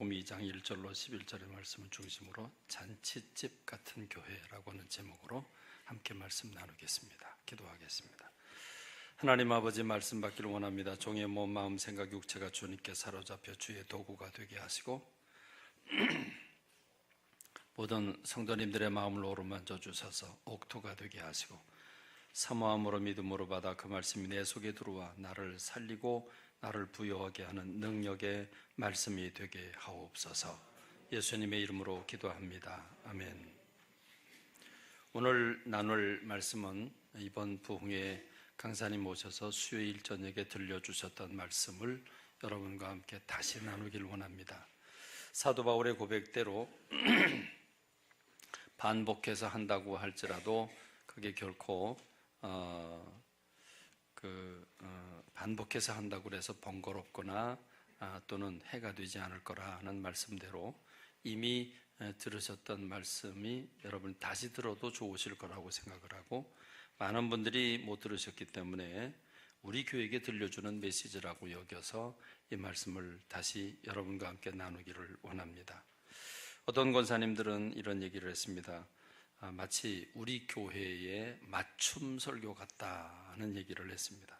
2장 1절로 11절의 말씀을 중심으로 잔치집 같은 교회라고 하는 제목으로 함께 말씀 나누겠습니다. 기도하겠습니다. 하나님 아버지, 말씀 받기를 원합니다. 종의 몸, 마음, 생각, 육체가 주님께 사로잡혀 주의 도구가 되게 하시고 모든 성도님들의 마음을 오르만져 주셔서 옥토가 되게 하시고 사모함으로 믿음으로 받아 그 말씀이 내 속에 들어와 나를 살리고 나를 부여하게 하는 능력의 말씀이 되게 하옵소서. 예수님의 이름으로 기도합니다. 아멘. 오늘 나눌 말씀은 이번 부흥회 강사님 모셔서 수요일 저녁에 들려주셨던 말씀을 여러분과 함께 다시 나누길 원합니다. 사도 바울의 고백대로 반복해서 한다고 할지라도 그게 결코 반복해서 한다고 해서 번거롭거나 또는 해가 되지 않을 거라는 말씀대로 이미 들으셨던 말씀이 여러분 다시 들어도 좋으실 거라고 생각을 하고, 많은 분들이 못 들으셨기 때문에 우리 교회에게 들려주는 메시지라고 여겨서 이 말씀을 다시 여러분과 함께 나누기를 원합니다. 어떤 권사님들은 이런 얘기를 했습니다. 마치 우리 교회의 맞춤 설교 같다는 얘기를 했습니다.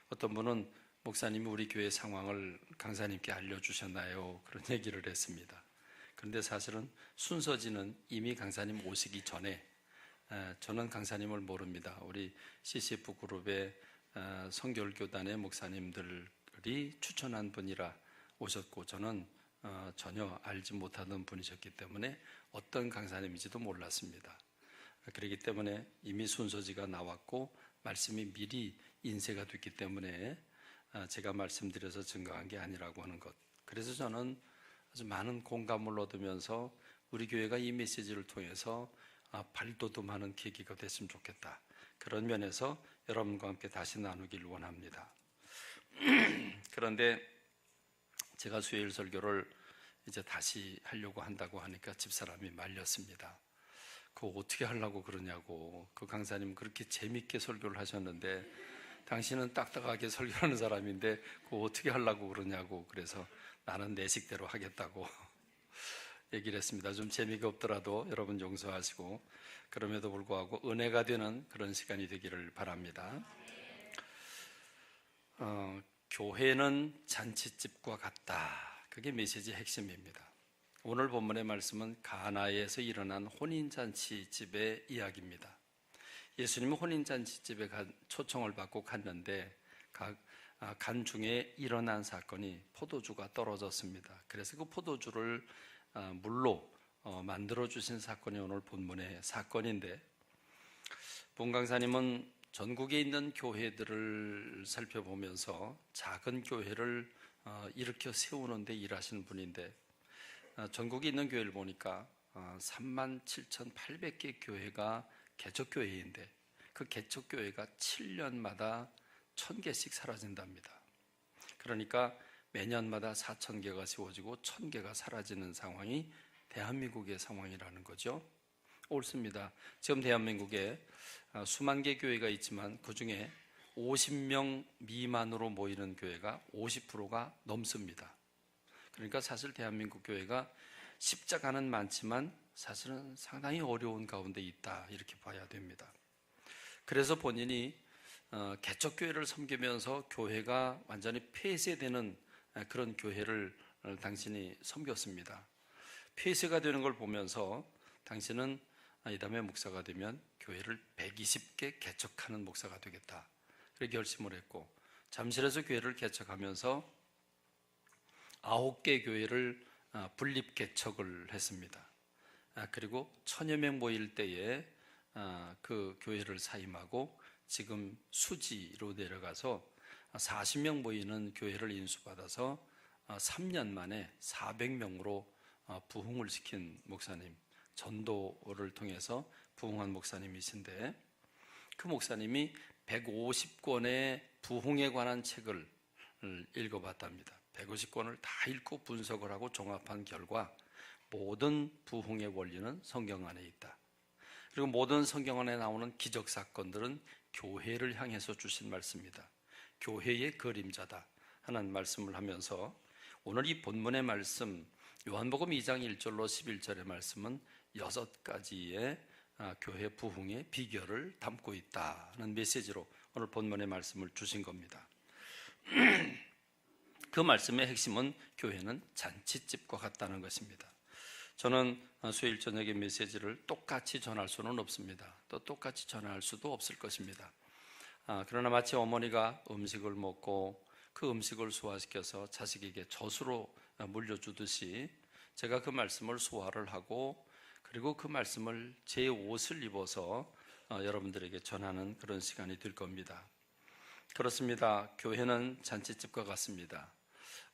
어떤 분은 목사님이 우리 교회 상황을 강사님께 알려주셨나요? 그런 얘기를 했습니다. 그런데 사실은 순서지는 이미 강사님 오시기 전에 저는 강사님을 모릅니다. 우리 CCF 그룹의 성결교단의 목사님들이 추천한 분이라 오셨고, 저는 전혀 알지 못하던 분이셨기 때문에 어떤 강사님인지도 몰랐습니다. 그렇기 때문에 이미 순서지가 나왔고 말씀이 미리 인쇄가 됐기 때문에 제가 말씀드려서 증거한 게 아니라고 하는 것. 그래서 저는 아주 많은 공감을 얻으면서 우리 교회가 이 메시지를 통해서 발돋움하는 계기가 됐으면 좋겠다. 그런 면에서 여러분과 함께 다시 나누기를 원합니다. 그런데 제가 수요일 설교를 이제 다시 하려고 한다고 하니까 집사람이 말렸습니다. 그거 어떻게 하려고 그러냐고. 그 강사님 그렇게 재밌게 설교를 하셨는데 당신은 딱딱하게 설교하는 사람인데 그거 어떻게 하려고 그러냐고. 그래서 나는 내 식대로 하겠다고 얘기를 했습니다. 좀 재미가 없더라도 여러분 용서하시고, 그럼에도 불구하고 은혜가 되는 그런 시간이 되기를 바랍니다. 교회는 잔치집과 같다. 그게 메시지의 핵심입니다. 오늘 본문의 말씀은 가나에서 일어난 혼인잔치집의 이야기입니다. 예수님은 혼인잔치집에 초청을 받고 갔는데 간 중에 일어난 사건이 포도주가 떨어졌습니다. 그래서 그 포도주를 물로 만들어주신 사건이 오늘 본문의 사건인데, 본 강사님은 전국에 있는 교회들을 살펴보면서 작은 교회를 일으켜 세우는 데 일하시는 분인데, 전국에 있는 교회를 보니까 37,800개 교회가 개척교회인데 그 개척교회가 7년마다 1,000개씩 사라진답니다. 그러니까 매년마다 4,000개가 세워지고 1,000개가 사라지는 상황이 대한민국의 상황이라는 거죠. 옳습니다. 지금 대한민국에 수만 개 교회가 있지만 그 중에 50명 미만으로 모이는 교회가 50%가 넘습니다. 그러니까 사실 대한민국 교회가 십자가는 많지만 사실은 상당히 어려운 가운데 있다, 이렇게 봐야 됩니다. 그래서 본인이 개척교회를 섬기면서 교회가 완전히 폐쇄되는 그런 교회를 당신이 섬겼습니다. 폐쇄가 되는 걸 보면서 당신은 이 다음에 목사가 되면 교회를 120개 개척하는 목사가 되겠다, 그렇게 결심을 했고, 잠실에서 교회를 개척하면서 9개 교회를 분립 개척을 했습니다. 그리고 1,000여 명 모일 때에 그 교회를 사임하고 지금 수지로 내려가서 40명 모이는 교회를 인수받아서 3년 만에 400명으로 부흥을 시킨 목사님, 전도를 통해서 부흥한 목사님이신데, 그 목사님이 150권의 부흥에 관한 책을 읽어봤답니다. 150권을 다 읽고 분석을 하고 종합한 결과 모든 부흥의 원리는 성경 안에 있다. 그리고 모든 성경 안에 나오는 기적 사건들은 교회를 향해서 주신 말씀이다. 교회의 그림자다 하는 말씀을 하면서 오늘 이 본문의 말씀 요한복음 2장 1절로 11절의 말씀은 6가지의 교회 부흥의 비결을 담고 있다는 메시지로 오늘 본문의 말씀을 주신 겁니다. 그 말씀의 핵심은 교회는 잔치집과 같다는 것입니다. 저는 수요일 저녁의 메시지를 똑같이 전할 수는 없습니다. 또 똑같이 전할 수도 없을 것입니다. 그러나 마치 어머니가 음식을 먹고 그 음식을 소화시켜서 자식에게 젖으로 물려주듯이 제가 그 말씀을 소화를 하고 그리고 그 말씀을 제 옷을 입어서 여러분들에게 전하는 그런 시간이 될 겁니다. 그렇습니다. 교회는 잔치집과 같습니다.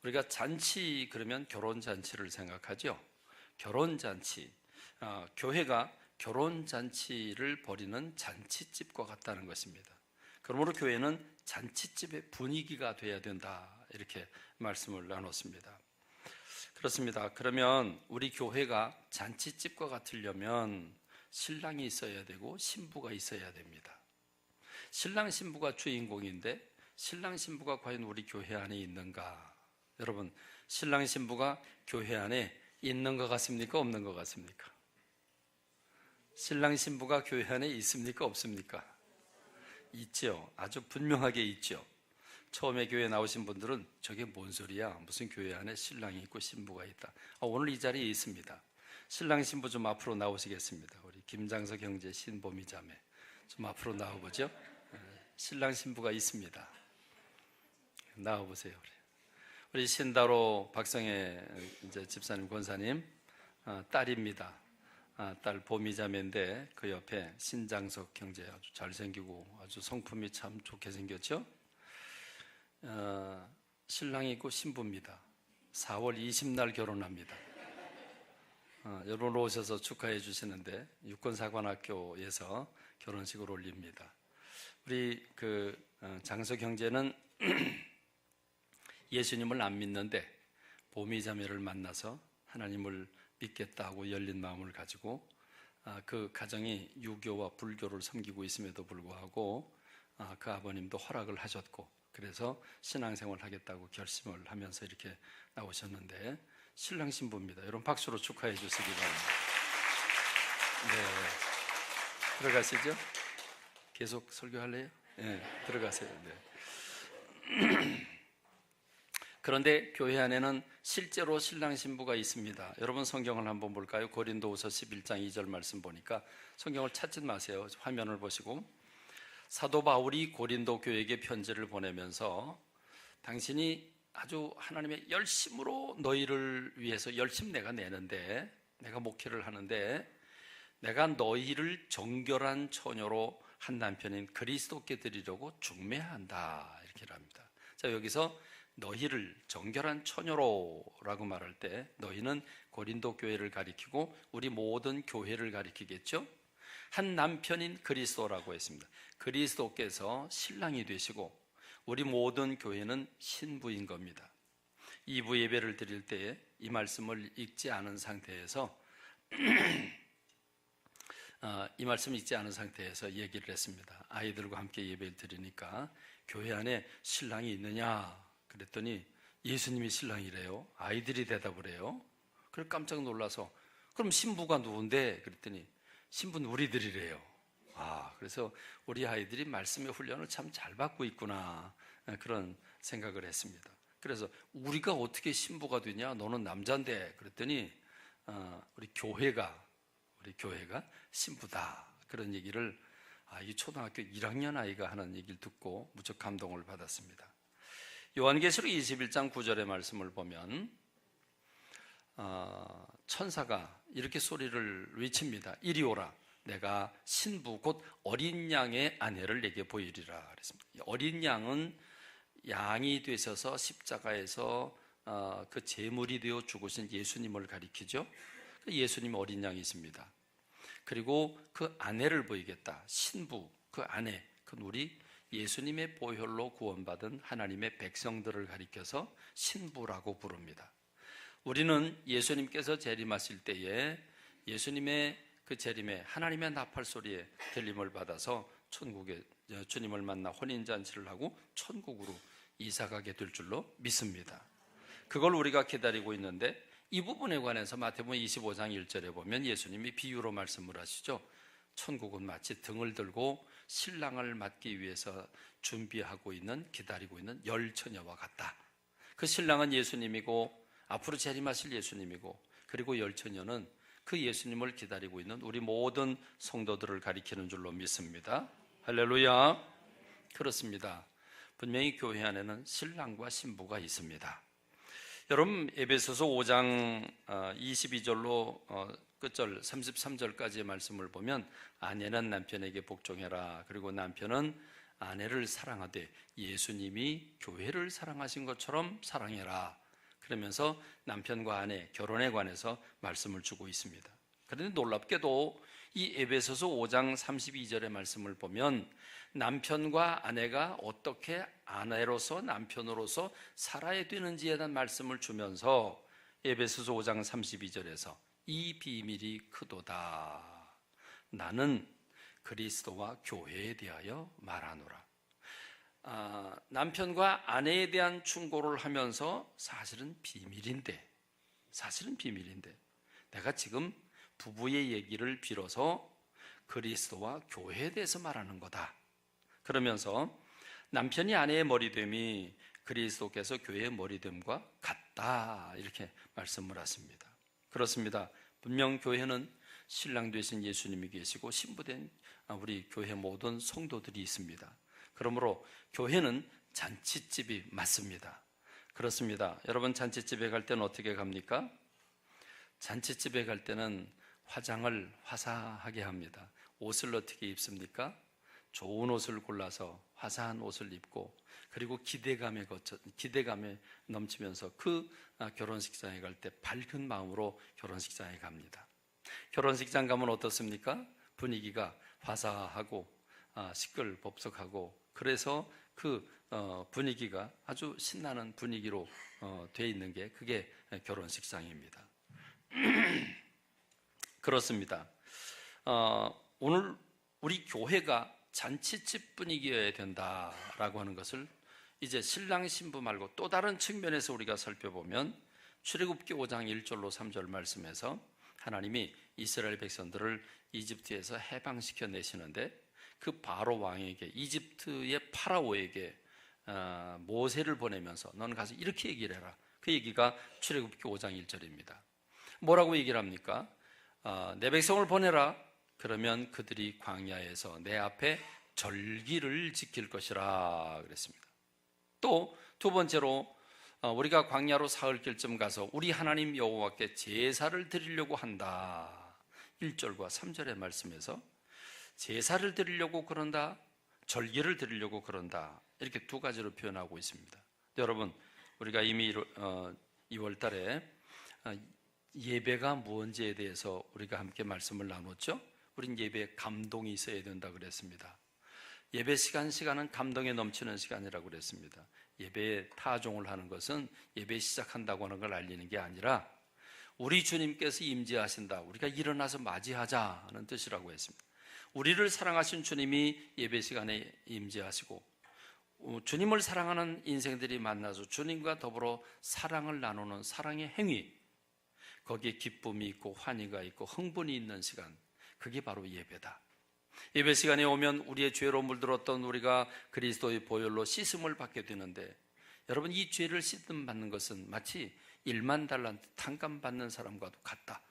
우리가 잔치 그러면 결혼잔치를 생각하죠. 결혼잔치, 교회가 결혼잔치를 벌이는 잔치집과 같다는 것입니다. 그러므로 교회는 잔치집의 분위기가 돼야 된다, 이렇게 말씀을 나눴습니다. 그렇습니다. 그러면 우리 교회가 잔치집과 같으려면 신랑이 있어야 되고 신부가 있어야 됩니다. 신랑 신부가 주인공인데 신랑 신부가 과연 우리 교회 안에 있는가? 여러분, 신랑 신부가 교회 안에 있는 것 같습니까? 없는 것 같습니까? 신랑 신부가 교회 안에 있습니까? 없습니까? 있죠. 아주 분명하게 있죠. 처음에 교회 나오신 분들은 저게 뭔 소리야? 무슨 교회 안에 신랑이 있고 신부가 있다. 오늘 이 자리에 있습니다. 신랑 신부 좀 앞으로 나오시겠습니다. 우리 김장석 형제 신보미 자매 좀 앞으로 나와보죠. 신랑 신부가 있습니다. 나와보세요. 우리 신다로 박성애 이제 집사님 권사님 딸입니다. 딸 보미 자매인데 그 옆에 신장석 형제 아주 잘생기고 아주 성품이 참 좋게 생겼죠. 신랑이 있고 신부입니다. 4월 20날 결혼합니다. 여러분 오셔서 축하해 주시는데 육군사관학교에서 결혼식을 올립니다. 우리 장석 형제는 예수님을 안 믿는데 보미 자매를 만나서 하나님을 믿겠다고 열린 마음을 가지고 그 가정이 유교와 불교를 섬기고 있음에도 불구하고 그 아버님도 허락을 하셨고 그래서 신앙생활을 하겠다고 결심을 하면서 이렇게 나오셨는데 신랑 신부입니다. 여러분 박수로 축하해 주시기 바랍니다. 네, 들어가시죠? 계속 설교할래요? 네, 들어가세요. 네. 그런데 교회 안에는 실제로 신랑 신부가 있습니다. 여러분 성경을 한번 볼까요? 고린도후서 11장 2절 말씀 보니까 성경을 찾지 마세요. 화면을 보시고 사도 바울이 고린도 교회에게 편지를 보내면서 당신이 아주 하나님의 열심으로 너희를 위해서 열심 내가 내는데 내가 목회를 하는데 내가 너희를 정결한 처녀로 한 남편인 그리스도께 드리려고 중매한다 이렇게 합니다. 자, 여기서 너희를 정결한 처녀로라고 말할 때 너희는 고린도 교회를 가리키고 우리 모든 교회를 가리키겠죠. 한 남편인 그리스도라고 했습니다. 그리스도께서 신랑이 되시고 우리 모든 교회는 신부인 겁니다. 2부 예배를 드릴 때에 이 말씀을 읽지 않은 상태에서 이 말씀을 읽지 않은 상태에서 얘기를 했습니다. 아이들과 함께 예배를 드리니까 교회 안에 신랑이 있느냐 그랬더니 예수님이 신랑이래요. 아이들이 대답을 해요. 그래서 깜짝 놀라서 그럼 신부가 누군데? 그랬더니 신부는 우리들이래요. 그래서 우리 아이들이 말씀의 훈련을 참 잘 받고 있구나 그런 생각을 했습니다. 그래서 우리가 어떻게 신부가 되냐? 너는 남자인데 그랬더니 우리 교회가 신부다 그런 얘기를 이 초등학교 1학년 아이가 하는 얘기를 듣고 무척 감동을 받았습니다. 요한계시록 21장 9절의 말씀을 보면 천사가 이렇게 소리를 외칩니다. 이리 오라. 내가 신부 곧 어린 양의 아내를 내게 보이리라 그랬습니다. 어린 양은 양이 되셔서 십자가에서 그 제물이 되어 죽으신 예수님을 가리키죠. 예수님 어린 양이십니다. 그리고 그 아내를 보이겠다. 신부, 그 아내, 그건 우리 예수님의 보혈로 구원받은 하나님의 백성들을 가리켜서 신부라고 부릅니다. 우리는 예수님께서 재림하실 때에 예수님의 그 재림에 하나님의 나팔 소리에 들림을 받아서 천국에 주님을 만나 혼인잔치를 하고 천국으로 이사가게 될 줄로 믿습니다. 그걸 우리가 기다리고 있는데 이 부분에 관해서 마태복음 25장 1절에 보면 예수님이 비유로 말씀을 하시죠. 천국은 마치 등을 들고 신랑을 맞기 위해서 준비하고 있는, 기다리고 있는 열 처녀와 같다. 그 신랑은 예수님이고 앞으로 재림하실 예수님이고, 그리고 열 처녀는 그 예수님을 기다리고 있는 우리 모든 성도들을 가리키는 줄로 믿습니다. 할렐루야. 그렇습니다. 분명히 교회 안에는 신랑과 신부가 있습니다. 여러분, 에베소서 5장 22절로 끝절 33절까지의 말씀을 보면 아내는 남편에게 복종해라, 그리고 남편은 아내를 사랑하되 예수님이 교회를 사랑하신 것처럼 사랑해라, 그러면서 남편과 아내 결혼에 관해서 말씀을 주고 있습니다. 그런데 놀랍게도 이 에베소서 5장 32절의 말씀을 보면 남편과 아내가 어떻게 아내로서 남편으로서 살아야 되는지에 대한 말씀을 주면서 에베소서 5장 32절에서 이 비밀이 크도다. 나는 그리스도와 교회에 대하여 말하노라. 남편과 아내에 대한 충고를 하면서 사실은 비밀인데 내가 지금 부부의 얘기를 빌어서 그리스도와 교회에 대해서 말하는 거다. 그러면서 남편이 아내의 머리됨이 그리스도께서 교회의 머리됨과 같다, 이렇게 말씀을 하십니다. 그렇습니다. 분명 교회는 신랑 되신 예수님이 계시고 신부된 우리 교회 모든 성도들이 있습니다. 그러므로 교회는 잔치집이 맞습니다. 그렇습니다. 여러분, 잔치집에 갈 때는 어떻게 갑니까? 잔치집에 갈 때는 화장을 화사하게 합니다. 옷을 어떻게 입습니까? 좋은 옷을 골라서 화사한 옷을 입고, 그리고 기대감에 넘치면서 그 결혼식장에 갈 때 밝은 마음으로 결혼식장에 갑니다. 결혼식장 가면 어떻습니까? 분위기가 화사하고 시끌벅적하고, 그래서 그 분위기가 아주 신나는 분위기로 되어 있는 게 그게 결혼식장입니다. 그렇습니다. 오늘 우리 교회가 잔치집 분위기여야 된다라고 하는 것을 이제 신랑 신부 말고 또 다른 측면에서 우리가 살펴보면 출애굽기 5장 1절로 3절 말씀에서 하나님이 이스라엘 백성들을 이집트에서 해방시켜 내시는데 그 바로 왕에게, 이집트의 파라오에게 모세를 보내면서 너는 가서 이렇게 얘기를 해라. 그 얘기가 출애굽기 5장 1절입니다. 뭐라고 얘기를 합니까? 내 백성을 보내라. 그러면 그들이 광야에서 내 앞에 절기를 지킬 것이라 그랬습니다. 또 두 번째로 우리가 광야로 사흘 길쯤 가서 우리 하나님 여호와께 제사를 드리려고 한다. 1절과 3절의 말씀에서 제사를 드리려고 그런다, 절기를 드리려고 그런다, 이렇게 두 가지로 표현하고 있습니다. 여러분, 우리가 이미 2월 달에 예배가 무언지에 대해서 우리가 함께 말씀을 나눴죠. 우린 예배에 감동이 있어야 된다고 그랬습니다. 예배 시간은 감동에 넘치는 시간이라고 그랬습니다. 예배에 타종을 하는 것은 예배 시작한다고 하는 걸 알리는 게 아니라 우리 주님께서 임재하신다, 우리가 일어나서 맞이하자는 뜻이라고 했습니다. 우리를 사랑하신 주님이 예배 시간에 임재하시고 주님을 사랑하는 인생들이 만나서 주님과 더불어 사랑을 나누는 사랑의 행위, 거기에 기쁨이 있고 환희가 있고 흥분이 있는 시간, 그게 바로 예배다. 예배 시간에 오면 우리의 죄로 물들었던 우리가 그리스도의 보혈로 씻음을 받게 되는데, 여러분, 이 죄를 씻음 받는 것은 마치 1만 달란트 탕감 받는 사람과도 같다.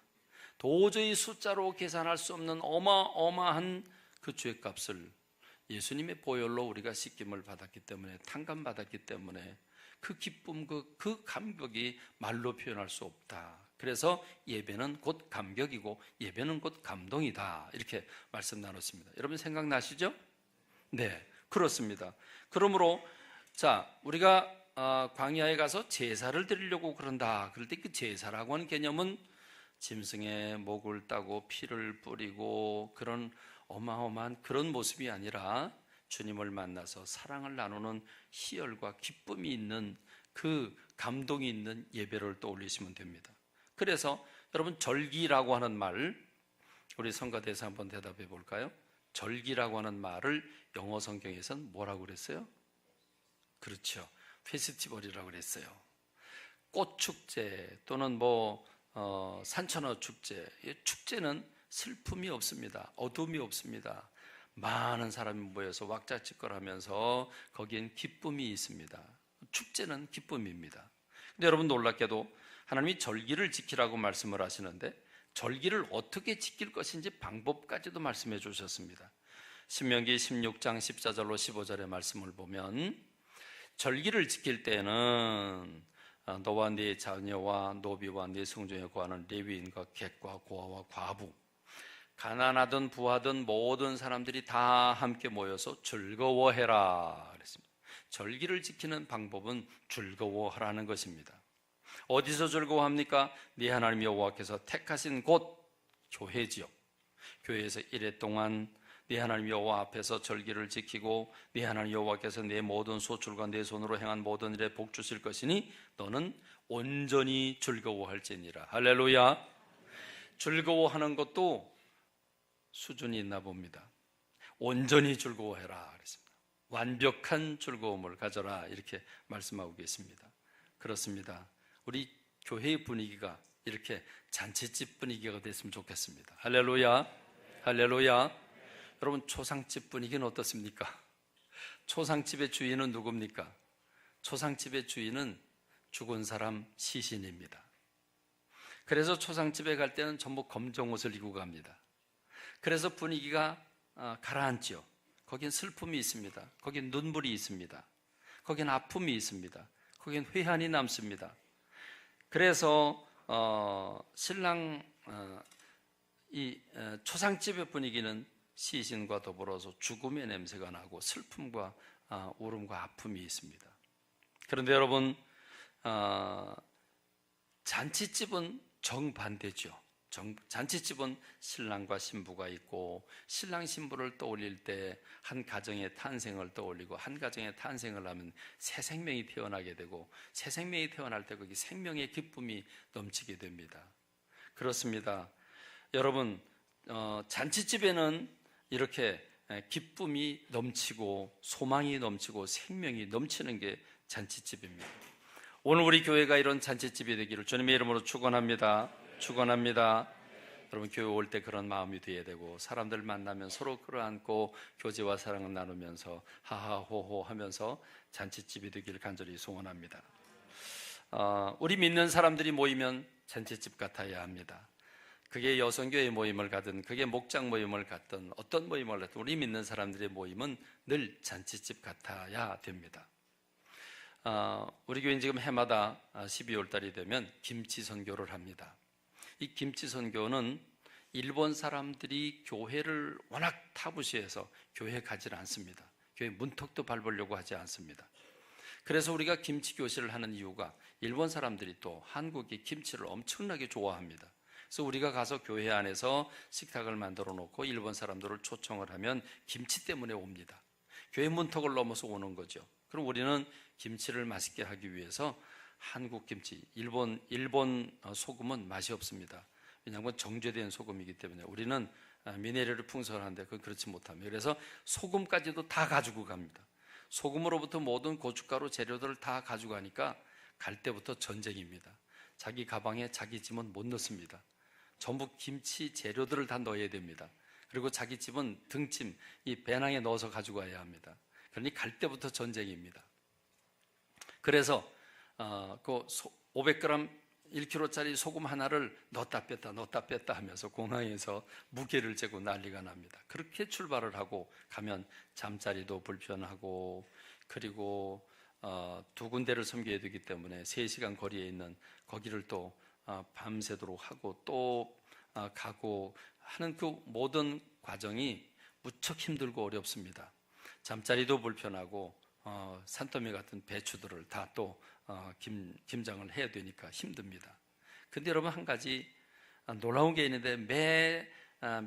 도저히 숫자로 계산할 수 없는 어마어마한 그 죄값을 예수님의 보혈로 우리가 씻김을 받았기 때문에, 탕감 받았기 때문에 그 기쁨, 그 감격이 말로 표현할 수 없다. 그래서 예배는 곧 감격이고 예배는 곧 감동이다, 이렇게 말씀 나눴습니다. 여러분 생각나시죠? 네, 그렇습니다. 그러므로 우리가 광야에 가서 제사를 드리려고 그런다. 그럴 때 그 제사라고 하는 개념은 짐승의 목을 따고 피를 뿌리고 그런 어마어마한 그런 모습이 아니라 주님을 만나서 사랑을 나누는 희열과 기쁨이 있는 그 감동이 있는 예배를 떠올리시면 됩니다. 그래서 여러분, 절기라고 하는 말, 우리 성가대에서 한번 대답해 볼까요? 절기라고 하는 말을 영어 성경에서는 뭐라고 그랬어요? 그렇죠, 페스티벌이라고 그랬어요. 꽃축제 또는 산천어 축제, 이 축제는 슬픔이 없습니다. 어둠이 없습니다. 많은 사람이 모여서 왁자지껄하면서 거기엔 기쁨이 있습니다. 축제는 기쁨입니다. 근데 여러분, 놀랍게도 하나님이 절기를 지키라고 말씀을 하시는데 절기를 어떻게 지킬 것인지 방법까지도 말씀해 주셨습니다. 신명기 16장 14절로 15절의 말씀을 보면 절기를 지킬 때는 너와 네 자녀와 노비와 네 성중에 거하는 레위인과 객과 고아와 과부, 가난하든 부하든 모든 사람들이 다 함께 모여서 즐거워해라 그랬습니다. 절기를 지키는 방법은 즐거워하라는 것입니다. 어디서 즐거워합니까? 네 하나님 여호와께서 택하신 곳 교회지요. 교회에서 1회 동안 네 하나님 여호와 앞에서 절기를 지키고 네 하나님 여호와께서 내 모든 소출과 내 손으로 행한 모든 일에 복 주실 것이니 너는 온전히 즐거워할지니라. 할렐루야. 즐거워하는 것도 수준이 있나 봅니다. 온전히 즐거워해라 그랬습니다. 완벽한 즐거움을 가져라 이렇게 말씀하고 계십니다. 그렇습니다. 우리 교회의 분위기가 이렇게 잔치집 분위기가 됐으면 좋겠습니다. 할렐루야. 할렐루야. 여러분, 초상집 분위기는 어떻습니까? 초상집의 주인은 누굽니까? 초상집의 주인은 죽은 사람 시신입니다. 그래서 초상집에 갈 때는 전부 검정 옷을 입고 갑니다. 그래서 분위기가 가라앉죠. 거긴 슬픔이 있습니다. 거긴 눈물이 있습니다. 거긴 아픔이 있습니다. 거긴 회한이 남습니다. 그래서 신랑 초상집의 분위기는 시신과 더불어서 죽음의 냄새가 나고 슬픔과 울음과 아픔이 있습니다. 그런데 여러분, 잔치집은 정반대죠. 잔치집은 신랑과 신부가 있고 신랑 신부를 떠올릴 때 한 가정의 탄생을 떠올리고 한 가정의 탄생을 하면 새 생명이 태어나게 되고 새 생명이 태어날 때 거기 생명의 기쁨이 넘치게 됩니다. 그렇습니다. 여러분, 잔치집에는 이렇게 기쁨이 넘치고 소망이 넘치고 생명이 넘치는 게 잔치집입니다. 오늘 우리 교회가 이런 잔치집이 되기를 주님의 이름으로 축원합니다. 축원합니다. 여러분, 교회 올 때 그런 마음이 되어야 되고 사람들 만나면 서로 끌어안고 교제와 사랑을 나누면서 하하호호 하면서 잔치집이 되기를 간절히 소원합니다. 우리 믿는 사람들이 모이면 잔치집 같아야 합니다. 그게 여성교회 모임을 가든 그게 목장 모임을 갔든 어떤 모임을 갔든 우리 믿는 사람들의 모임은 늘 잔치집 같아야 됩니다. 우리 교회는 지금 해마다 12월 달이 되면 김치 선교를 합니다. 이 김치 선교는 일본 사람들이 교회를 워낙 타부시해서 교회에 가지 않습니다. 교회 문턱도 밟으려고 하지 않습니다. 그래서 우리가 김치 교실을 하는 이유가 일본 사람들이 또 한국의 김치를 엄청나게 좋아합니다. 그래서 우리가 가서 교회 안에서 식탁을 만들어 놓고 일본 사람들을 초청을 하면 김치 때문에 옵니다. 교회 문턱을 넘어서 오는 거죠. 그럼 우리는 김치를 맛있게 하기 위해서 한국 김치, 일본 소금은 맛이 없습니다. 왜냐하면 정제된 소금이기 때문에 우리는 미네랄이 풍성한데 그건 그렇지 못합니다. 그래서 소금까지도 다 가지고 갑니다. 소금으로부터 모든 고춧가루 재료들을 다 가져가니까 갈 때부터 전쟁입니다. 자기 가방에 자기 짐은 못 넣습니다. 전부 김치 재료들을 다 넣어야 됩니다. 그리고 자기 집은 등짐, 이 배낭에 넣어서 가지고 와야 합니다. 그러니 갈 때부터 전쟁입니다. 그래서 500g 1kg짜리 소금 하나를 넣었다 뺐다 하면서 공항에서 무게를 재고 난리가 납니다. 그렇게 출발을 하고 가면 잠자리도 불편하고 그리고 두 군데를 섬겨야 되기 때문에 3시간 거리에 있는 거기를 또 밤새도록 하고 또 가고 하는 그 모든 과정이 무척 힘들고 어렵습니다. 잠자리도 불편하고 산더미 같은 배추들을 다 또 김장을 해야 되니까 힘듭니다. 근데 여러분, 한 가지 놀라운 게 있는데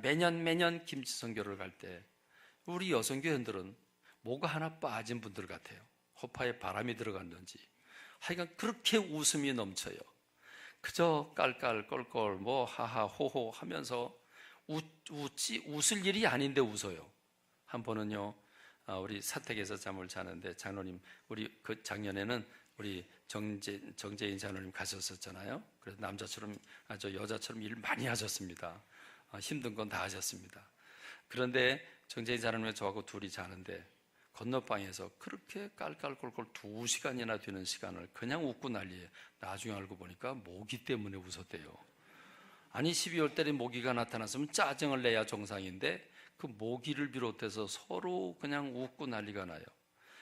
매년 김치 선교를 갈 때 우리 여성교회원들은 뭐가 하나 빠진 분들 같아요. 호파에 바람이 들어갔는지 하여간 그렇게 웃음이 넘쳐요. 그저 깔깔 껄껄 뭐 하하 호호 하면서 웃을 일이 아닌데 웃어요. 한 번은요, 우리 사택에서 잠을 자는데 장로님, 우리 그 작년에는 우리 정재인 장로님 가셨었잖아요. 그래서 여자처럼 일 많이 하셨습니다. 힘든 건 다 하셨습니다. 그런데 정재인 장로님과 저하고 둘이 자는데 건너방에서 그렇게 깔깔꼴꼴 2시간이나 되는 시간을 그냥 웃고 난리에 나중에 알고 보니까 모기 때문에 웃었대요. 아니 12월 달에 모기가 나타났으면 짜증을 내야 정상인데 그 모기를 비롯해서 서로 그냥 웃고 난리가 나요.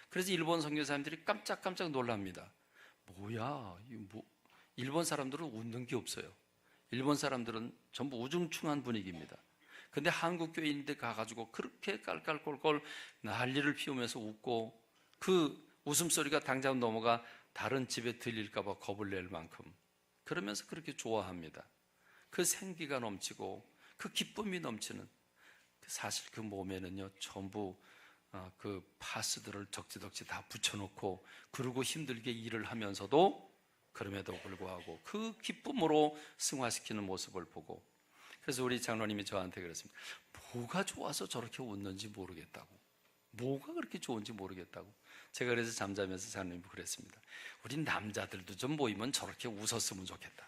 그래서 일본 선교사님들이 깜짝깜짝 놀랍니다. 뭐야, 일본 사람들은 웃는 게 없어요. 일본 사람들은 전부 우중충한 분위기입니다. 근데 한국 교인인데 가가지고 그렇게 깔깔꼴꼴 난리를 피우면서 웃고 그 웃음소리가 당장 넘어가 다른 집에 들릴까봐 겁을 낼 만큼 그러면서 그렇게 좋아합니다. 그 생기가 넘치고 그 기쁨이 넘치는 사실 그 몸에는요 전부 그 파스들을 덕지덕지 다 붙여놓고 그러고 힘들게 일을 하면서도 그럼에도 불구하고 그 기쁨으로 승화시키는 모습을 보고 그래서 우리 장로님이 저한테 그랬습니다. 뭐가 좋아서 저렇게 웃는지 모르겠다고. 뭐가 그렇게 좋은지 모르겠다고. 제가 그래서 잠자면서 장로님이 그랬습니다. 우리 남자들도 좀 모이면 저렇게 웃었으면 좋겠다.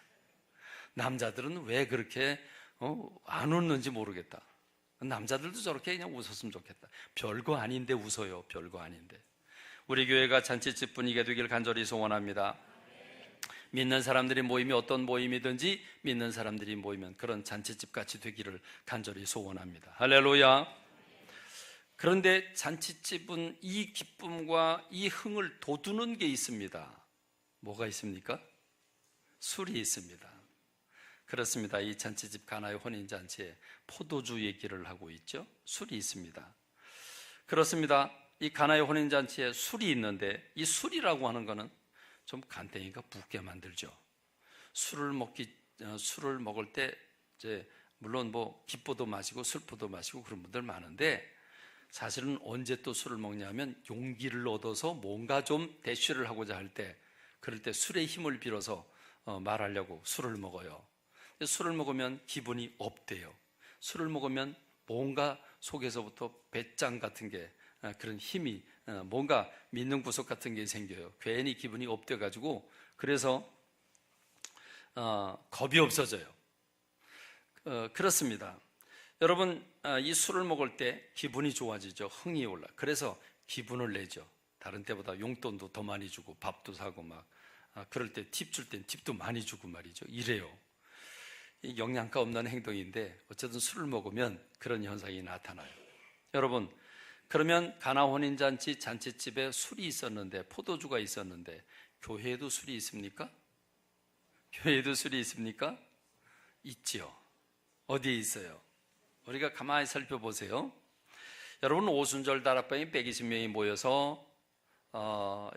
남자들은 왜 그렇게 안 웃는지 모르겠다. 남자들도 저렇게 그냥 웃었으면 좋겠다. 별거 아닌데 웃어요. 별거 아닌데. 우리 교회가 잔치집 분위기가 되길 간절히 소원합니다. 믿는 사람들이 모임이 어떤 모임이든지 믿는 사람들이 모이면 그런 잔치집 같이 되기를 간절히 소원합니다. 할렐루야. 그런데 잔치집은 이 기쁨과 이 흥을 돋우는 게 있습니다. 뭐가 있습니까? 술이 있습니다. 그렇습니다. 이 잔치집 가나의 혼인잔치에 포도주 얘기를 하고 있죠. 술이 있습니다. 그렇습니다. 이 가나의 혼인잔치에 술이 있는데 이 술이라고 하는 거는 좀 간땡이가 붓게 만들죠. 술을 먹을 때 이제 물론 뭐 기뻐도 마시고 슬퍼도 마시고 그런 분들 많은데 사실은 언제 또 술을 먹냐면 용기를 얻어서 뭔가 좀 대쉬를 하고자 할 때 그럴 때 술의 힘을 빌어서 말하려고 술을 먹어요. 술을 먹으면 기분이 업돼요. 술을 먹으면 뭔가 속에서부터 배짱 같은 게 그런 힘이 뭔가 믿는 구석 같은 게 생겨요. 괜히 기분이 업돼가지고 그래서 겁이 없어져요. 그렇습니다. 여러분 이 술을 먹을 때 기분이 좋아지죠. 흥이 올라. 그래서 기분을 내죠. 다른 때보다 용돈도 더 많이 주고 밥도 사고 막 그럴 때 팁 줄 땐 팁도 많이 주고 말이죠. 이래요. 영양가 없는 행동인데 어쨌든 술을 먹으면 그런 현상이 나타나요. 여러분 그러면 가나 혼인잔치 잔치집에 술이 있었는데 포도주가 있었는데 교회에도 술이 있습니까? 교회에도 술이 있습니까? 있지요. 어디에 있어요? 우리가 가만히 살펴보세요. 여러분 오순절 다락방에 120명이 모여서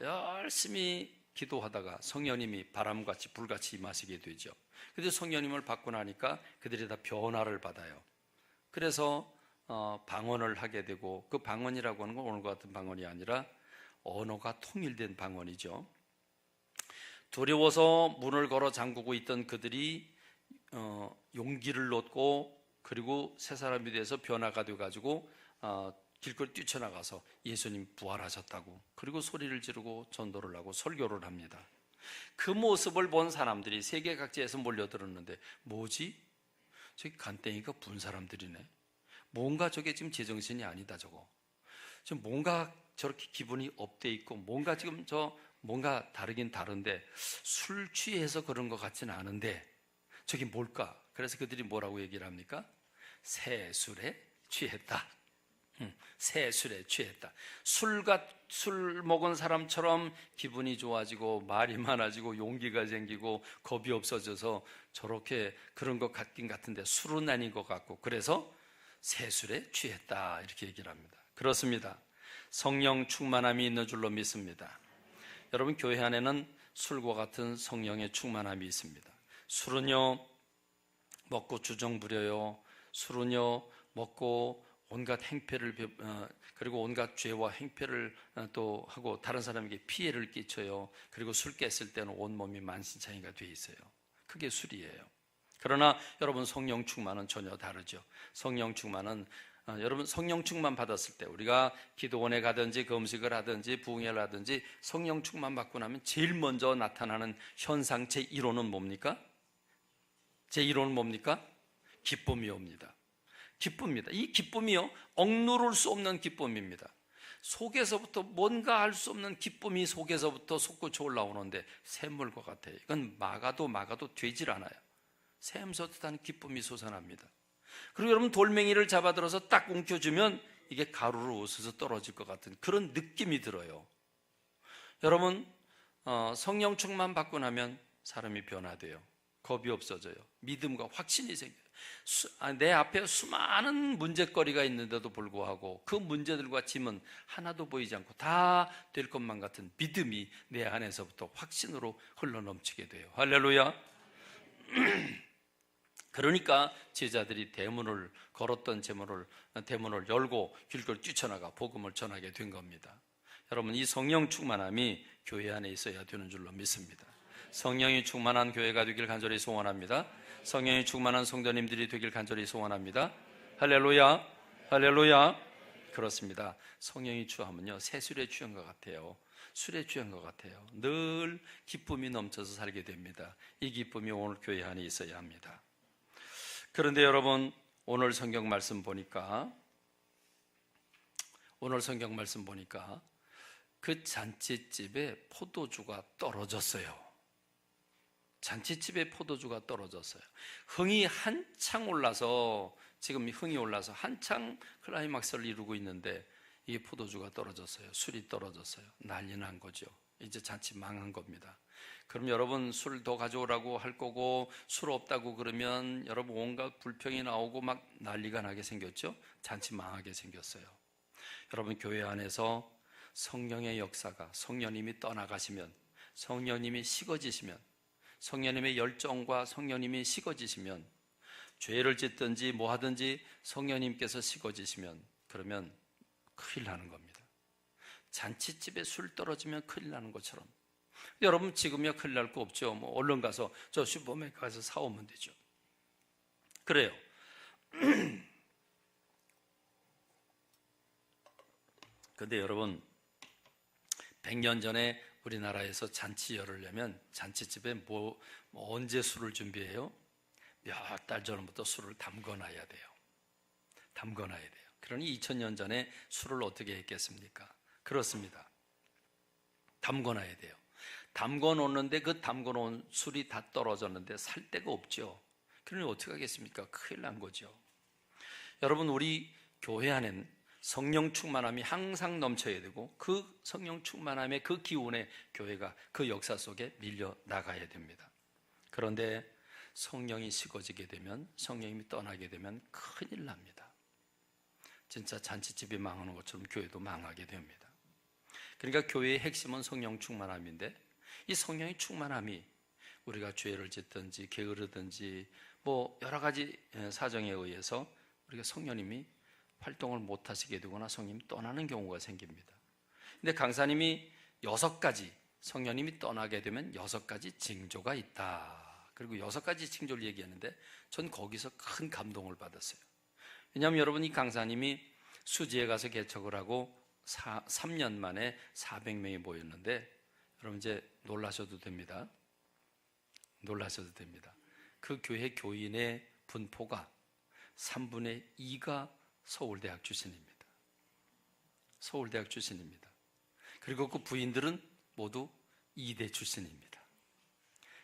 열심히 기도하다가 성령님이 바람같이 불같이 임하시게 되죠. 그런데 성령님을 받고 나니까 그들이 다 변화를 받아요. 그래서 방언을 하게 되고 그 방언이라고 하는 건 오늘과 같은 방언이 아니라 언어가 통일된 방언이죠. 두려워서 문을 걸어 잠그고 있던 그들이 용기를 얻고 그리고 새 사람이 돼서 변화가 돼가지고 길거리 뛰쳐나가서 예수님 부활하셨다고 그리고 소리를 지르고 전도를 하고 설교를 합니다. 그 모습을 본 사람들이 세계 각지에서 몰려들었는데 뭐지? 저기 간땡이가 분 사람들이네. 뭔가 저게 지금 제정신이 아니다 저거. 지금 뭔가 저렇게 기분이 업돼 있고 뭔가 지금 뭔가 다르긴 다른데 술 취해서 그런 것 같지는 않은데 저게 뭘까? 그래서 그들이 뭐라고 얘기를 합니까? 새 술에 취했다. 새 술에 취했다. 술 먹은 사람처럼 기분이 좋아지고 말이 많아지고 용기가 생기고 겁이 없어져서 저렇게 그런 것 같긴 같은데 술은 아닌 것 같고 그래서 새 술에 취했다 이렇게 얘기를 합니다. 그렇습니다. 성령 충만함이 있는 줄로 믿습니다. 여러분 교회 안에는 술과 같은 성령의 충만함이 있습니다. 술은요 먹고 주정 부려요. 술은요 먹고 온갖 행패를 그리고 온갖 죄와 행패를 또 하고 다른 사람에게 피해를 끼쳐요. 그리고 술 깼을 때는 온몸이 만신창이가 돼 있어요. 그게 술이에요. 그러나 여러분 성령 충만은 전혀 다르죠. 성령 충만은 여러분 성령 충만 받았을 때 우리가 기도원에 가든지 금식을 하든지 부흥회를 하든지 성령 충만 받고 나면 제일 먼저 나타나는 현상 제1호는 뭡니까? 제1호는 뭡니까? 기쁨이 옵니다. 기쁨입니다. 이 기쁨이요, 억누를 수 없는 기쁨입니다. 속에서부터 뭔가 알 수 없는 기쁨이 속에서부터 솟구쳐 올라오는데 샘물과 같아요. 이건 막아도 되질 않아요. 샘솟듯한 기쁨이 솟아납니다. 그리고 여러분 돌멩이를 잡아들어서 딱 움켜주면 이게 가루로 웃어서 떨어질 것 같은 그런 느낌이 들어요. 여러분 성령 충만 받고 나면 사람이 변화돼요. 겁이 없어져요. 믿음과 확신이 생겨요. 내 앞에 수많은 문제거리가 있는데도 불구하고 그 문제들과 짐은 하나도 보이지 않고 다 될 것만 같은 믿음이 내 안에서부터 확신으로 흘러넘치게 돼요. 할렐루야. 그러니까 제자들이 대문을 걸었던 대문을 열고 길거리 뛰쳐나가 복음을 전하게 된 겁니다. 여러분 이 성령 충만함이 교회 안에 있어야 되는 줄로 믿습니다. 성령이 충만한 교회가 되길 간절히 소원합니다. 성령이 충만한 성도님들이 되길 간절히 소원합니다. 할렐루야, 할렐루야. 그렇습니다. 성령이 취하면요 새술에 취한 것 같아요. 술에 취한 것 같아요. 늘 기쁨이 넘쳐서 살게 됩니다. 이 기쁨이 오늘 교회 안에 있어야 합니다. 그런데 여러분 오늘 성경 말씀 보니까 그 잔치집에 포도주가 떨어졌어요. 잔치집에 포도주가 떨어졌어요. 흥이 한창 올라서 한창 클라이막스를 이루고 있는데 이게 포도주가 떨어졌어요. 술이 떨어졌어요. 난리 난 거죠. 이제 잔치 망한 겁니다. 그럼 여러분 술 더 가져오라고 할 거고 술 없다고 그러면 여러분 온갖 불평이 나오고 막 난리가 나게 생겼죠. 잔치 망하게 생겼어요. 여러분 교회 안에서 성령의 역사가 성령님이 떠나가시면 성령님이 식어지시면 성령님의 열정과 성령님이 식어지시면 죄를 짓든지 뭐 하든지 성령님께서 식어지시면 그러면 큰일 나는 겁니다. 잔치집에 술 떨어지면 큰일 나는 것처럼 여러분 지금이야 큰일 날 거 없죠. 뭐 얼른 가서 저 슈퍼마켓 가서 사오면 되죠. 그래요. 근데 여러분 100년 전에 우리나라에서 잔치 열으려면 잔치집에 언제 술을 준비해요? 몇 달 전부터 술을 담궈놔야 돼요. 그러니 2000년 전에 술을 어떻게 했겠습니까? 그렇습니다. 담궈놔야 돼요. 담궈놓는데 그 담궈놓은 술이 다 떨어졌는데 살 데가 없죠. 그러니 어떻게 하겠습니까? 큰일 난 거죠. 여러분 우리 교회 안에는 성령 충만함이 항상 넘쳐야 되고 그 성령 충만함의 그 기운에 교회가 그 역사 속에 밀려 나가야 됩니다. 그런데 성령이 식어지게 되면 성령님이 떠나게 되면 큰일 납니다. 진짜 잔치집이 망하는 것처럼 교회도 망하게 됩니다. 그러니까 교회의 핵심은 성령 충만함인데 이 성령의 충만함이 우리가 죄를 짓든지 게으르든지 뭐 여러 가지 사정에 의해서 우리가 성령님이 활동을 못 하시게 되거나 성령님이 떠나는 경우가 생깁니다. 근데 강사님이 6가지 성령님이 떠나게 되면 6가지 징조가 있다. 그리고 6가지 징조를 얘기했는데 전 거기서 큰 감동을 받았어요. 왜냐하면 여러분 이 강사님이 수지에 가서 개척을 하고 3년 만에 400명이 모였는데 여러분 이제 놀라셔도 됩니다. 그 교회 교인의 분포가 3분의 2가 서울대학 출신입니다. 그리고 그 부인들은 모두 이대 출신입니다.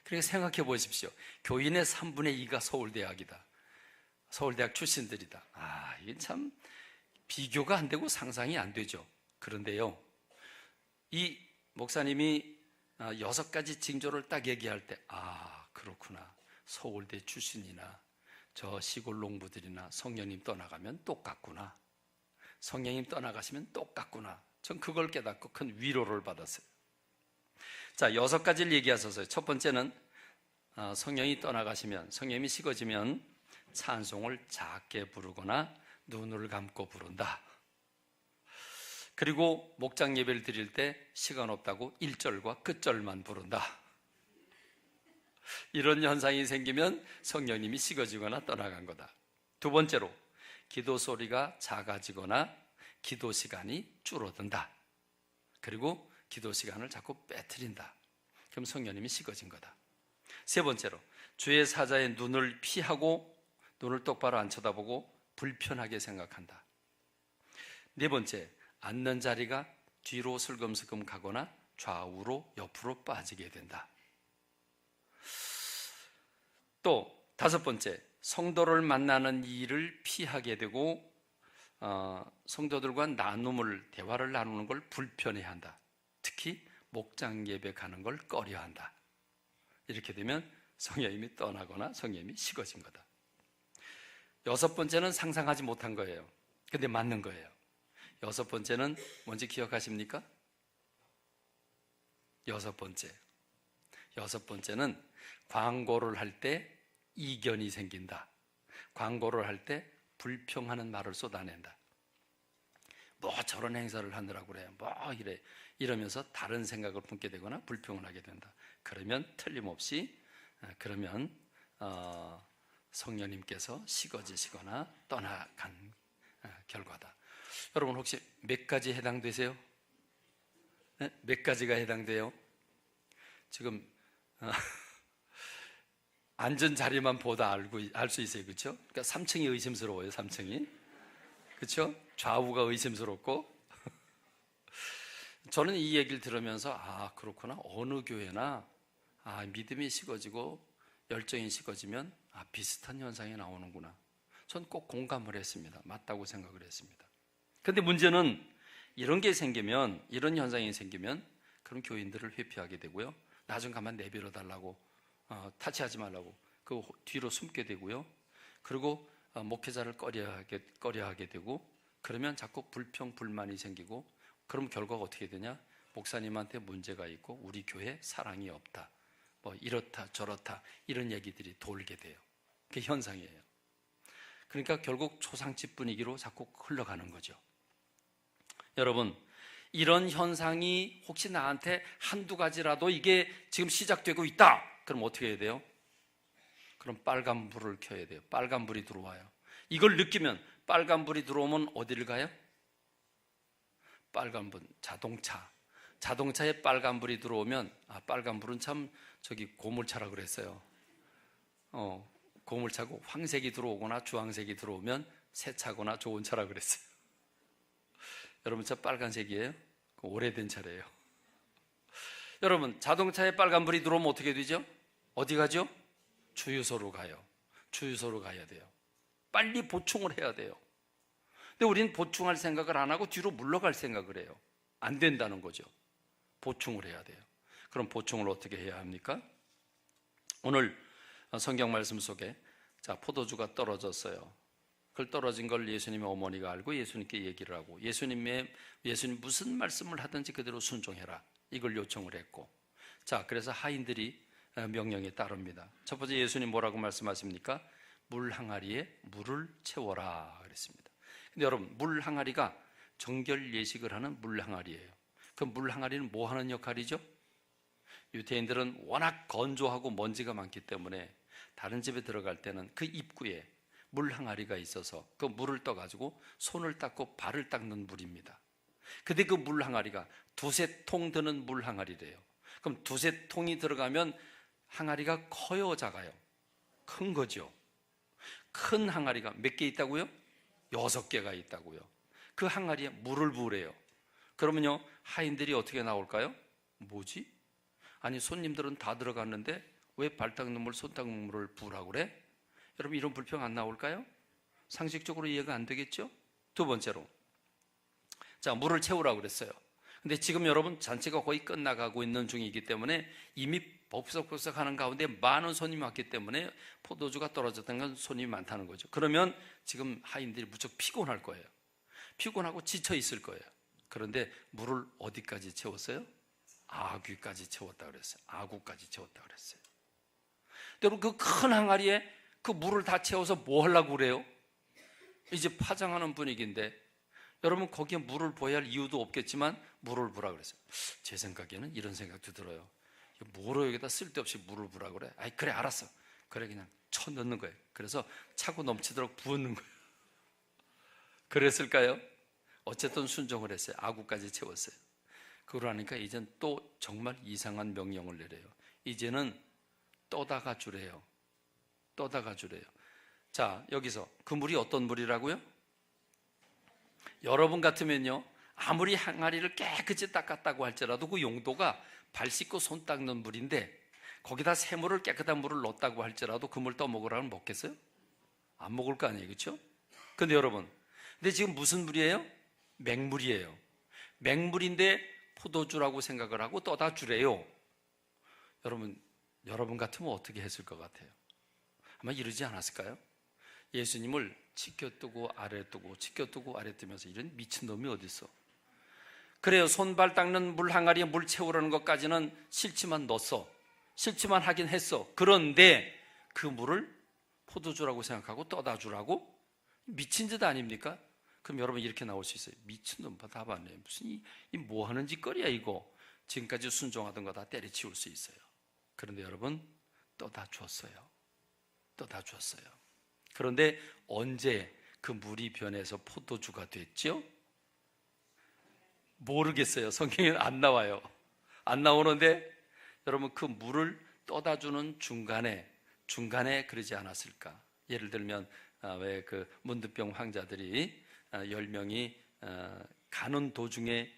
그러니까 생각해 보십시오. 교인의 3분의 2가 서울대학이다. 서울대학 출신들이다. 이게 참 비교가 안 되고 상상이 안 되죠. 그런데요, 이 목사님이 6가지 징조를 딱 얘기할 때 그렇구나. 서울대 출신이나 저 시골 농부들이나 성령님 떠나가면 똑같구나. 성령님 떠나가시면 똑같구나. 전 그걸 깨닫고 큰 위로를 받았어요. 자, 6가지를 얘기하셨어요. 첫 번째는 성령이 떠나가시면, 성령님이 식어지면 찬송을 작게 부르거나 눈을 감고 부른다. 그리고 목장 예배를 드릴 때 시간 없다고 1절과 끝절만 부른다. 이런 현상이 생기면 성령님이 식어지거나 떠나간 거다. 두 번째로 기도 소리가 작아지거나 기도 시간이 줄어든다. 그리고 기도 시간을 자꾸 빼뜨린다. 그럼 성령님이 식어진 거다. 세 번째로, 주의 사자의 눈을 피하고 눈을 똑바로 안 쳐다보고 불편하게 생각한다. 네 번째, 앉는 자리가 뒤로 슬금슬금 가거나 좌우로 옆으로 빠지게 된다. 또 다섯 번째, 성도를 만나는 일을 피하게 되고 성도들과 대화를 나누는 걸 불편해한다. 특히 목장 예배 가는 걸 꺼려한다. 이렇게 되면 성령님이 떠나거나 성령님이 식어진 거다. 여섯 번째는 상상하지 못한 거예요. 근데 맞는 거예요. 여섯 번째는 뭔지 기억하십니까? 여섯 번째는 광고를 할 때 이견이 생긴다. 광고를 할 때 불평하는 말을 쏟아낸다. 뭐 저런 행사를 하느라고 그래. 뭐 이러면서 다른 생각을 품게 되거나 불평을 하게 된다. 그러면 틀림없이 성령님께서 식어지시거나 떠나간 결과다. 여러분 혹시 몇 가지 해당되세요? 네? 몇 가지가 해당돼요? 지금 앉은 자리만 보다 알 수 있어요. 그렇죠? 그러니까 3층이 의심스러워요. 3층이. 그렇죠? 좌우가 의심스럽고. 저는 이 얘기를 들으면서 그렇구나. 어느 교회나 믿음이 식어지고 열정이 식어지면 비슷한 현상이 나오는구나. 전 꼭 공감을 했습니다. 맞다고 생각을 했습니다. 근데 문제는 이런 현상이 생기면 그런 교인들을 회피하게 되고요. 나중 가만 내버려 달라고 타치하지 말라고 그 뒤로 숨게 되고요. 그리고 목회자를 꺼려하게 되고, 그러면 자꾸 불평 불만이 생기고, 그럼 결과가 어떻게 되냐? 목사님한테 문제가 있고 우리 교회에 사랑이 없다, 뭐 이렇다 저렇다 이런 얘기들이 돌게 돼요. 그게 현상이에요. 그러니까 결국 초상집 분위기로 자꾸 흘러가는 거죠. 여러분, 이런 현상이 혹시 나한테 한두 가지라도 이게 지금 시작되고 있다, 그럼 어떻게 해야 돼요? 그럼 빨간 불을 켜야 돼요. 빨간 불이 들어와요. 이걸 느끼면, 빨간 불이 들어오면 어디를 가요? 빨간 불, 자동차에 빨간 불이 들어오면, 빨간 불은 참 고물차라 그랬어요. 고물차고 황색이 들어오거나 주황색이 들어오면 새 차거나 좋은 차라 그랬어요. 여러분, 차 빨간색이에요? 오래된 차래요. 여러분, 자동차에 빨간불이 들어오면 어떻게 되죠? 어디 가죠? 주유소로 가요. 주유소로 가야 돼요. 빨리 보충을 해야 돼요. 근데 우리는 보충할 생각을 안 하고 뒤로 물러갈 생각을 해요. 안 된다는 거죠. 보충을 해야 돼요. 그럼 보충을 어떻게 해야 합니까? 오늘 성경 말씀 속에 포도주가 떨어졌어요. 그걸 떨어진 걸 예수님의 어머니가 알고 예수님께 얘기를 하고, 예수님 무슨 말씀을 하든지 그대로 순종해라, 이걸 요청을 했고, 그래서 하인들이 명령에 따릅니다. 첫 번째, 예수님 뭐라고 말씀하십니까? 물 항아리에 물을 채워라 그랬습니다. 근데 여러분, 물 항아리가 정결 예식을 하는 물 항아리예요. 그 물 항아리는 뭐 하는 역할이죠? 유대인들은 워낙 건조하고 먼지가 많기 때문에 다른 집에 들어갈 때는 그 입구에 물 항아리가 있어서 그 물을 떠가지고 손을 닦고 발을 닦는 물입니다. 근데 그 물 항아리가 두세 통 드는 물 항아리래요. 그럼 두세 통이 들어가면 항아리가 커요, 작아요? 큰 거죠. 큰 항아리가 몇 개 있다고요? 6개가 있다고요. 그 항아리에 물을 부으래요. 그러면요, 하인들이 어떻게 나올까요? 뭐지? 아니, 손님들은 다 들어갔는데 왜 발 닦는 물, 손 닦는 물을 부으라고 그래? 여러분, 이런 불평 안 나올까요? 상식적으로 이해가 안 되겠죠? 두 번째로, 물을 채우라고 그랬어요. 근데 지금 여러분, 잔치가 거의 끝나가고 있는 중이기 때문에 이미 복석복석 하는 가운데 많은 손님이 왔기 때문에 포도주가 떨어졌다는 건 손님이 많다는 거죠. 그러면 지금 하인들이 무척 피곤할 거예요. 피곤하고 지쳐 있을 거예요. 그런데 물을 어디까지 채웠어요? 아귀까지 채웠다 그랬어요. 아구까지 채웠다 그랬어요. 여러분, 그 큰 항아리에 그 물을 다 채워서 뭐 하려고 그래요? 이제 파장하는 분위기인데, 여러분, 거기에 물을 부어야 할 이유도 없겠지만 물을 부으라 그랬어요. 제 생각에는 이런 생각도 들어요. 뭐로 여기다 쓸데없이 물을 부으라 그래? 그래, 알았어. 그래, 그냥 쳐 넣는 거예요. 그래서 차고 넘치도록 부었는 거예요. 그랬을까요? 어쨌든 순종을 했어요. 아구까지 채웠어요. 그러니까 이젠 또 정말 이상한 명령을 내려요. 이제는 떠다가 주래요. 떠다가 주래요. 자, 여기서 그 물이 어떤 물이라고요? 여러분 같으면요, 아무리 항아리를 깨끗이 닦았다고 할지라도 그 용도가 발 씻고 손 닦는 물인데 거기다 새물을 깨끗한 물을 넣었다고 할지라도 그 물 떠먹으라면 먹겠어요? 안 먹을 거 아니에요, 그렇죠? 근데 여러분, 근데 지금 무슨 물이에요? 맹물이에요. 맹물인데 포도주라고 생각을 하고 떠다 주래요. 여러분 같으면 어떻게 했을 것 같아요? 아마 이러지 않았을까요? 예수님을 치켜뜨고 아래 뜨고 치켜뜨고 아래 뜨면서 이런 미친놈이 어디 있어? 그래요. 손발 닦는 물 항아리에 물 채우라는 것까지는 싫지만 넣었어. 싫지만 하긴 했어. 그런데 그 물을 포도주라고 생각하고 떠다 주라고? 미친 짓 아닙니까? 그럼 여러분 이렇게 나올 수 있어요. 미친놈 다 봤네. 무슨 이 뭐 하는 짓거리야 이거. 지금까지 순종하던 거 다 때려치울 수 있어요. 그런데 여러분 떠다 주었어요. 떠다 주었어요. 그런데 언제 그 물이 변해서 포도주가 됐죠? 모르겠어요. 성경에는 안 나와요. 안 나오는데 여러분 그 물을 떠다 주는 중간에 그러지 않았을까? 예를 들면 왜 그 문득병 환자들이 10명이 가는 도중에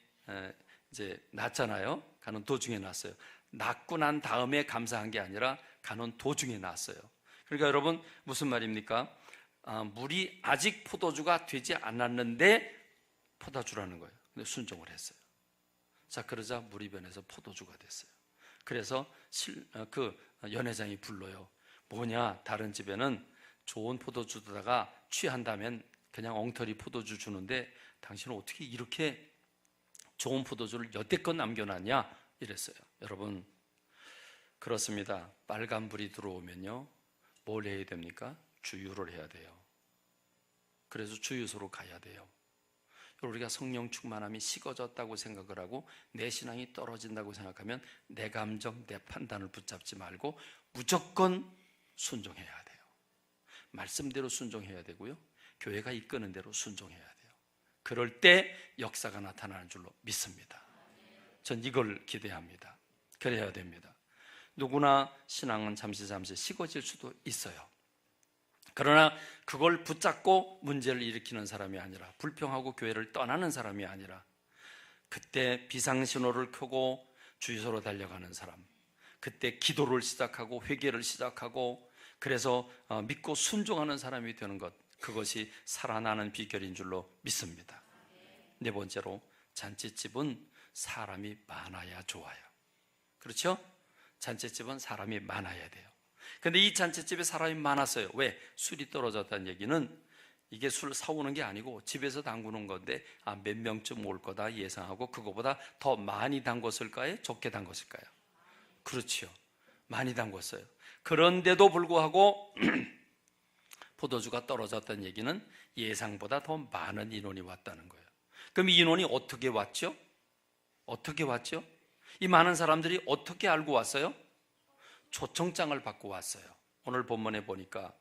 이제 났잖아요. 가는 도중에 났어요. 낫고 난 다음에 감사한 게 아니라 가는 도중에 났어요. 그러니까 여러분 무슨 말입니까? 물이 아직 포도주가 되지 않았는데 퍼다주라는 거예요. 근데 순종을 했어요. 자, 그러자 물이 변해서 포도주가 됐어요. 그래서 그 연회장이 불러요. 뭐냐, 다른 집에는 좋은 포도주 두다가 취한다면 그냥 엉터리 포도주 주는데 당신은 어떻게 이렇게 좋은 포도주를 여태껏 남겨놨냐 이랬어요. 여러분 그렇습니다. 빨간불이 들어오면요 뭘 해야 됩니까? 주유를 해야 돼요. 그래서 주유소로 가야 돼요. 우리가 성령 충만함이 식어졌다고 생각을 하고 내 신앙이 떨어진다고 생각하면 내 감정, 내 판단을 붙잡지 말고 무조건 순종해야 돼요. 말씀대로 순종해야 되고요, 교회가 이끄는 대로 순종해야 돼요. 그럴 때 역사가 나타나는 줄로 믿습니다. 전 이걸 기대합니다. 그래야 됩니다. 누구나 신앙은 잠시 식어질 수도 있어요. 그러나 그걸 붙잡고 문제를 일으키는 사람이 아니라, 불평하고 교회를 떠나는 사람이 아니라, 그때 비상신호를 켜고 주유소로 달려가는 사람, 그때 기도를 시작하고 회개를 시작하고 그래서 믿고 순종하는 사람이 되는 것, 그것이 살아나는 비결인 줄로 믿습니다. 네 번째로, 잔치집은 사람이 많아야 좋아요. 그렇죠? 잔치집은 사람이 많아야 돼요. 근데 이 잔치집에 사람이 많았어요. 왜? 술이 떨어졌다는 얘기는 이게 술 사오는 게 아니고 집에서 담그는 건데 몇 명쯤 올 거다 예상하고 그거보다 더 많이 담궜을까요? 적게 담궜을까요? 그렇죠. 많이 담궜어요. 그런데도 불구하고 포도주가 떨어졌다는 얘기는 예상보다 더 많은 인원이 왔다는 거예요. 그럼 이 인원이 어떻게 왔죠? 어떻게 왔죠? 이 많은 사람들이 어떻게 알고 왔어요? 초청장을 받고 왔어요. 오늘 본문에 보니까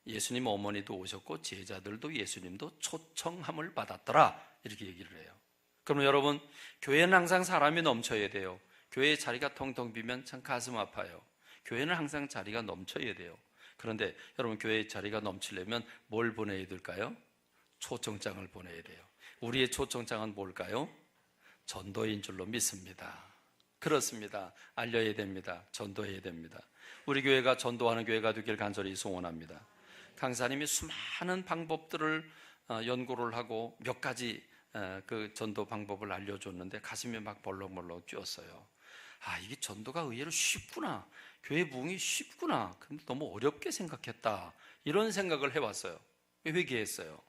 예수님 어머니도 오셨고 제자들도 예수님도 초청함을 받았더라, 이렇게 얘기를 해요. 그럼 여러분, 교회는 항상 사람이 넘쳐야 돼요. 교회의 자리가 텅텅 비면 참 가슴 아파요. 교회는 항상 자리가 넘쳐야 돼요. 그런데 여러분, 교회의 자리가 넘치려면 뭘 보내야 될까요? 초청장을 보내야 돼요. 우리의 초청장은 뭘까요? 전도인 줄로 믿습니다. 그렇습니다. 알려야 됩니다. 전도해야 됩니다. 우리 교회가 전도하는 교회가 되길 간절히 소원합니다. 강사님이 수많은 방법들을 연구를 하고 몇 가지 그 전도 방법을 알려줬는데 가슴이 막 벌렁벌렁 뛰었어요. 이게 전도가 의외로 쉽구나, 교회 부흥이 쉽구나, 근데 너무 어렵게 생각했다, 이런 생각을 해왔어요. 회개했어요.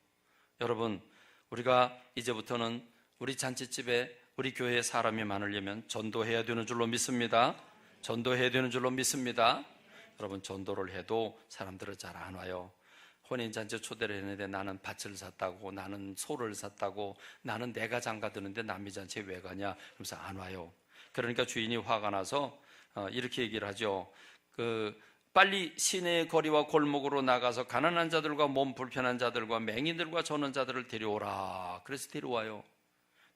여러분, 우리가 이제부터는 우리 잔치집에 우리 교회에 사람이 많으려면 전도해야 되는 줄로 믿습니다. 전도해야 되는 줄로 믿습니다. 여러분, 전도를 해도 사람들은 잘 안 와요. 혼인잔치 초대를 했는데 나는 밭을 샀다고, 나는 소를 샀다고, 나는 내가 장가드는데 남의 잔치에 왜 가냐, 그러면서 안 와요. 그러니까 주인이 화가 나서 이렇게 얘기를 하죠. 그 빨리 시내의 거리와 골목으로 나가서 가난한 자들과 몸 불편한 자들과 맹인들과 저는 자들을 데려오라. 그래서 데려와요.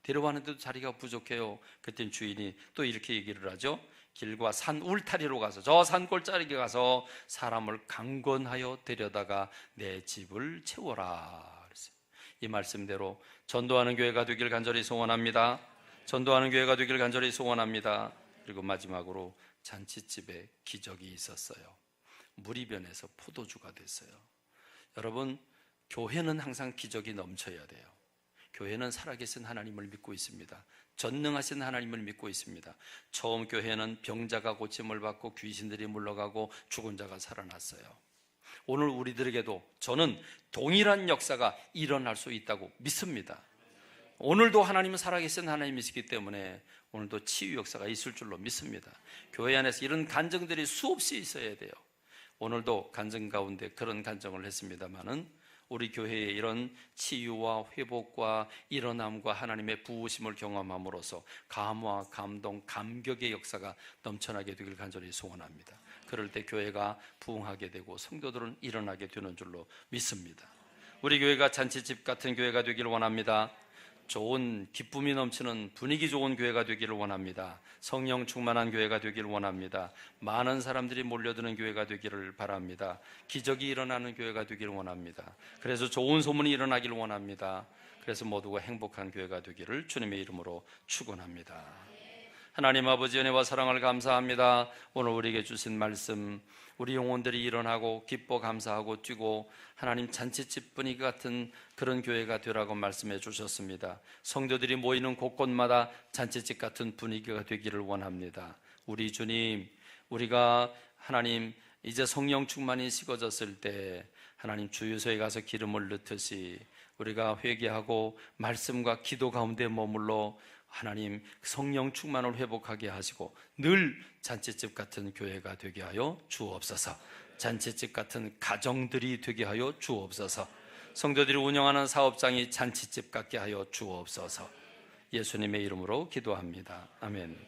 데려왔는데도 자리가 부족해요. 그땐 주인이 또 이렇게 얘기를 하죠. 길과 산 울타리로 가서, 저 산골짜기에 가서 사람을 강권하여 데려다가 내 집을 채워라. 그랬어요. 이 말씀대로 전도하는 교회가 되길 간절히 소원합니다. 전도하는 교회가 되길 간절히 소원합니다. 그리고 마지막으로 잔치집에 기적이 있었어요. 물이 변해서 포도주가 됐어요. 여러분, 교회는 항상 기적이 넘쳐야 돼요. 교회는 살아계신 하나님을 믿고 있습니다. 전능하신 하나님을 믿고 있습니다. 처음 교회는 병자가 고침을 받고 귀신들이 물러가고 죽은 자가 살아났어요. 오늘 우리들에게도 저는 동일한 역사가 일어날 수 있다고 믿습니다. 오늘도 하나님은 살아계신 하나님이시기 때문에 오늘도 치유 역사가 있을 줄로 믿습니다. 교회 안에서 이런 간증들이 수없이 있어야 돼요. 오늘도 간증 가운데 그런 간증을 했습니다마는 우리 교회의 이런 치유와 회복과 일어남과 하나님의 부으심을 경험함으로써 감화, 감동, 감격의 역사가 넘쳐나게 되길 간절히 소원합니다. 그럴 때 교회가 부흥하게 되고 성도들은 일어나게 되는 줄로 믿습니다. 우리 교회가 잔치집 같은 교회가 되기를 원합니다. 좋은 기쁨이 넘치는 분위기 좋은 교회가 되기를 원합니다. 성령 충만한 교회가 되기를 원합니다. 많은 사람들이 몰려드는 교회가 되기를 바랍니다. 기적이 일어나는 교회가 되기를 원합니다. 그래서 좋은 소문이 일어나기를 원합니다. 그래서 모두가 행복한 교회가 되기를 주님의 이름으로 축원합니다. 하나님 아버지 은혜와 사랑을 감사합니다. 오늘 우리에게 주신 말씀, 우리 영혼들이 일어나고 기뻐 감사하고 뛰고 하나님 잔치집 분위기 같은 그런 교회가 되라고 말씀해 주셨습니다. 성도들이 모이는 곳곳마다 잔치집 같은 분위기가 되기를 원합니다. 우리 주님, 우리가 하나님 이제 성령 충만이 식어졌을 때 하나님 주유소에 가서 기름을 넣듯이 우리가 회개하고 말씀과 기도 가운데 머물러 하나님 성령 충만을 회복하게 하시고 늘 잔치집 같은 교회가 되게 하여 주옵소서. 잔치집 같은 가정들이 되게 하여 주옵소서. 성도들이 운영하는 사업장이 잔치집 같게 하여 주옵소서. 예수님의 이름으로 기도합니다. 아멘.